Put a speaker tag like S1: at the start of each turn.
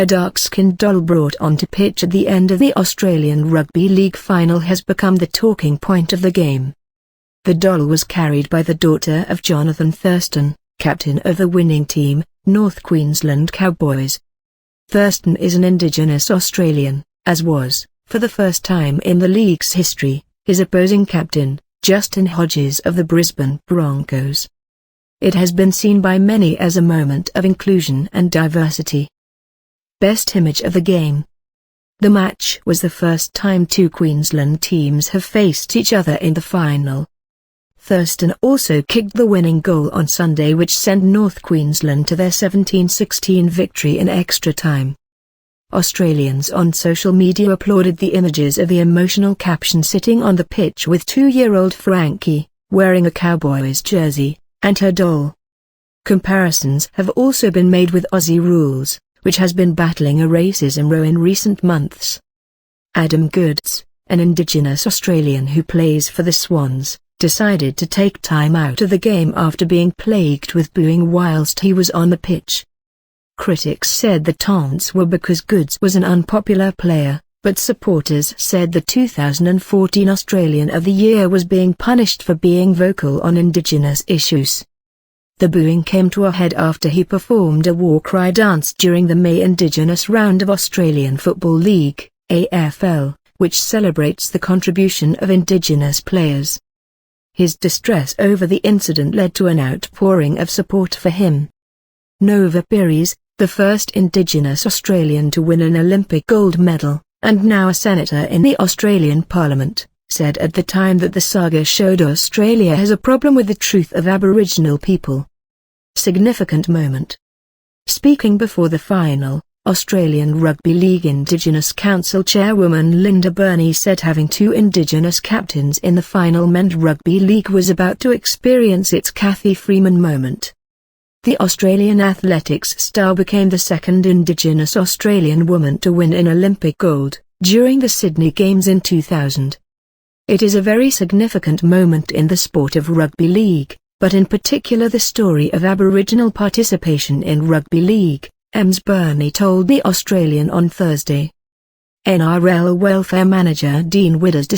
S1: A dark-skinned doll brought onto pitch at the end of the Australian Rugby League final has become the talking point of the game. The doll was carried by the daughter of Jonathan Thurston, captain of the winning team, North Queensland Cowboys. Thurston is an Indigenous Australian, as was, for the first time in the league's history, his opposing captain, Justin Hodges of the Brisbane Broncos. It has been seen by many as a moment of inclusion and diversity. Best image of the game. The match was the first time two Queensland teams have faced each other in the final. Thurston also kicked the winning goal on Sunday, which sent North Queensland to their 17-16 victory in extra time. Australians on social media applauded the images of the emotional caption sitting on the pitch with 2-year-old Frankie, wearing a Cowboys jersey, and her doll. Comparisons have also been made with Aussie Rules, which has been battling a racism row in recent months. Adam Goods, an Indigenous Australian who plays for the Swans, decided to take time out of the game after being plagued with booing whilst he was on the pitch. Critics said the taunts were because Goods was an unpopular player, but supporters said the 2014 Australian of the Year was being punished for being vocal on Indigenous issues. The booing came to a head after he performed a war cry dance during the May Indigenous round of Australian Football League, AFL, which celebrates the contribution of Indigenous players. His distress over the incident led to an outpouring of support for him. Nova Pires, the first Indigenous Australian to win an Olympic gold medal, and now a senator in the Australian Parliament, said at the time that the saga showed Australia has a problem with the truth of Aboriginal people. Significant moment. Speaking before the final, Australian Rugby League Indigenous Council Chairwoman Linda Burney said having two Indigenous captains in the final meant Rugby League was about to experience its Cathy Freeman moment. The Australian athletics star became the second Indigenous Australian woman to win an Olympic gold, during the Sydney Games in 2000. It is a very significant moment in the sport of rugby league, but in particular the story of Aboriginal participation in rugby league, Ms Burney told The Australian on Thursday. NRL welfare manager Dean Widders